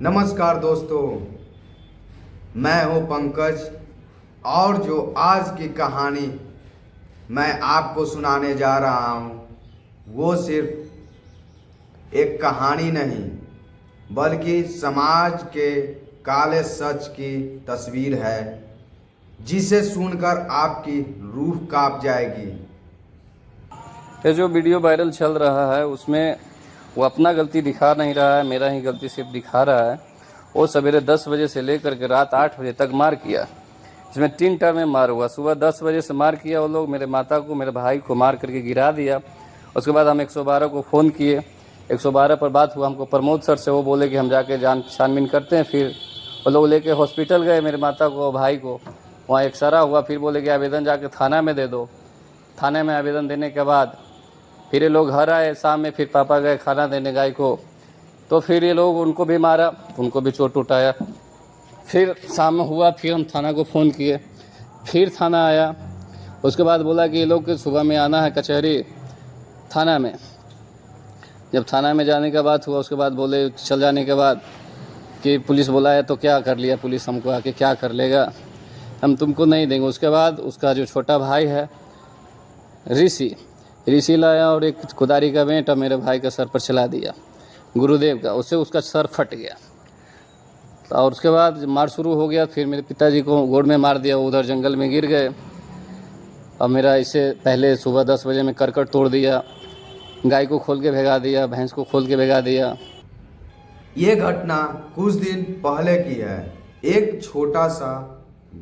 नमस्कार दोस्तों, मैं हूं पंकज और जो आज की कहानी मैं आपको सुनाने जा रहा हूं वो सिर्फ एक कहानी नहीं बल्कि समाज के काले सच की तस्वीर है जिसे सुनकर आपकी रूह कांप जाएगी। ये जो वीडियो वायरल चल रहा है उसमें वो अपना गलती दिखा नहीं रहा है, मेरा ही गलती सिर्फ दिखा रहा है। वो सवेरे 10 बजे से लेकर के रात 8 बजे तक मार किया। इसमें 3 टर्म में मार हुआ। सुबह 10 बजे से मार किया वो लोग, मेरे माता को, मेरे भाई को मार करके गिरा दिया। उसके बाद हम 112 को फ़ोन किए। 112 पर बात हुआ, हमको प्रमोद सर से वो बोले कि हम जाके छानबीन करते हैं। फिर वो लोग लेके हॉस्पिटल गए, मेरे माता को, भाई को। वहाँ एक्सरा हुआ, फिर बोले कि आवेदन जाके थाना में दे दो। थाने में आवेदन देने के बाद फिर ये लोग घर आए शाम में। फिर पापा गए खाना देने गाय को, तो फिर ये लोग उनको भी मारा, उनको भी चोट उठाया। फिर शाम में हुआ, फिर हम थाना को फ़ोन किए, फिर थाना आया। उसके बाद बोला कि ये लोग के सुबह में आना है कचहरी थाना में। जब थाना में जाने का बात हुआ उसके बाद बोले चल जाने के बाद कि पुलिस बुलाया तो क्या कर लिया पुलिस, हमको आके क्या कर लेगा, हम तुमको नहीं देंगे। उसके बाद उसका जो छोटा भाई है ऋषि लाया और एक खुदारी का बेंटा मेरे भाई के सर पर चला दिया, गुरुदेव का। उससे उसका सर फट गया। और उसके बाद मार शुरू हो गया। फिर मेरे पिताजी को गोड़ में मार दिया, उधर जंगल में गिर गए। और मेरा इससे पहले सुबह 10 बजे में करकट तोड़ दिया, गाय को खोल के भगा दिया, भैंस को खोल के भगा दिया। ये घटना कुछ दिन पहले की है। एक छोटा सा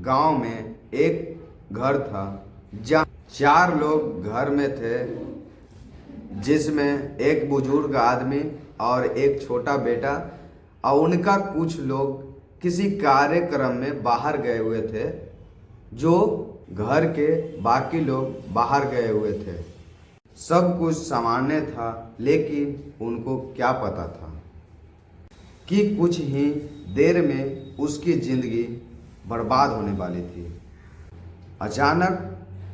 गांव में एक घर था जहाँ 4 लोग घर में थे, जिसमें एक बुजुर्ग आदमी और एक छोटा बेटा और उनका कुछ लोग किसी कार्यक्रम में बाहर गए हुए थे, जो घर के बाकी लोग बाहर गए हुए थे। सब कुछ सामान्य था, लेकिन उनको क्या पता था कि कुछ ही देर में उसकी जिंदगी बर्बाद होने वाली थी। अचानक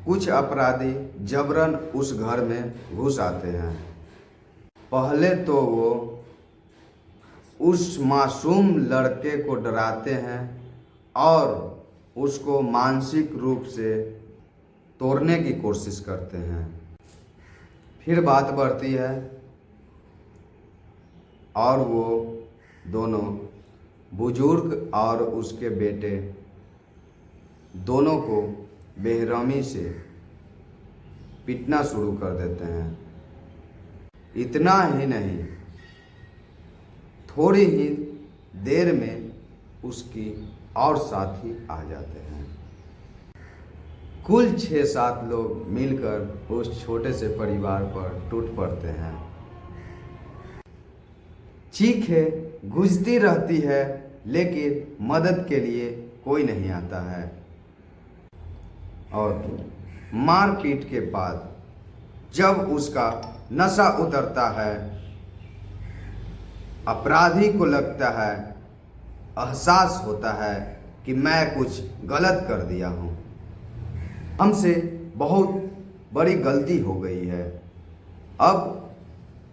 कुछ अपराधी जबरन उस घर में घुस आते हैं। पहले तो वो उस मासूम लड़के को डराते हैं और उसको मानसिक रूप से तोड़ने की कोशिश करते हैं। फिर बात बढ़ती है और वो दोनों, बुजुर्ग और उसके बेटे, दोनों को बेरहमी से पीटना शुरू कर देते हैं। इतना ही नहीं, थोड़ी ही देर में उसकी और साथी आ जाते हैं। कुल 6-7 लोग मिलकर उस छोटे से परिवार पर टूट पड़ते हैं। चीखें गूंजती रहती है, लेकिन मदद के लिए कोई नहीं आता है। और मारपीट के बाद जब उसका नशा उतरता है, अपराधी को लगता है, एहसास होता है कि मैं कुछ गलत कर दिया हूँ, हमसे बहुत बड़ी गलती हो गई है, अब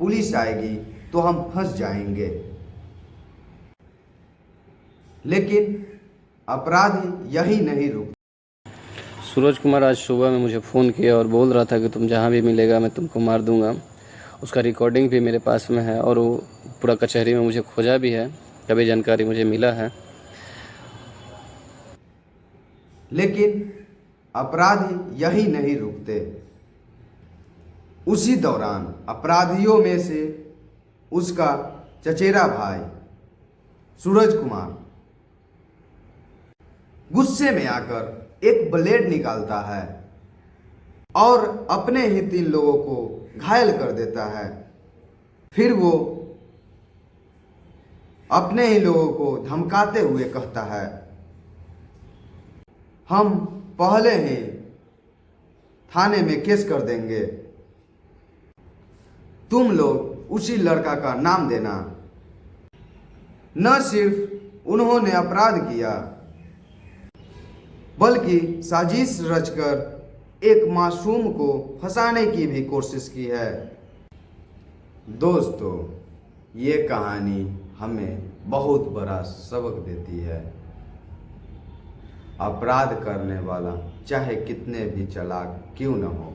पुलिस आएगी तो हम फंस जाएंगे। लेकिन अपराधी यही नहीं रुक। सूरज कुमार आज सुबह में मुझे फ़ोन किया और बोल रहा था कि तुम जहाँ भी मिलेगा मैं तुमको मार दूंगा। उसका रिकॉर्डिंग भी मेरे पास में है और वो पूरा कचहरी में मुझे खोजा भी है, तभी जानकारी मुझे मिला है। लेकिन अपराधी यही नहीं रुकते। उसी दौरान अपराधियों में से उसका चचेरा भाई सूरज कुमार गुस्से में आकर एक ब्लेड निकालता है और अपने ही 3 लोगों को घायल कर देता है। फिर वो अपने ही लोगों को धमकाते हुए कहता है, हम पहले ही थाने में केस कर देंगे, तुम लोग उसी लड़का का नाम देना। न सिर्फ उन्होंने अपराध किया बल्कि साजिश रचकर एक मासूम को फंसाने की भी कोशिश की है। दोस्तों, ये कहानी हमें बहुत बड़ा सबक देती है। अपराध करने वाला चाहे कितने भी चालाक क्यों न हो,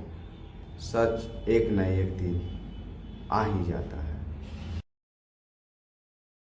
सच एक न एक दिन आ ही जाता है।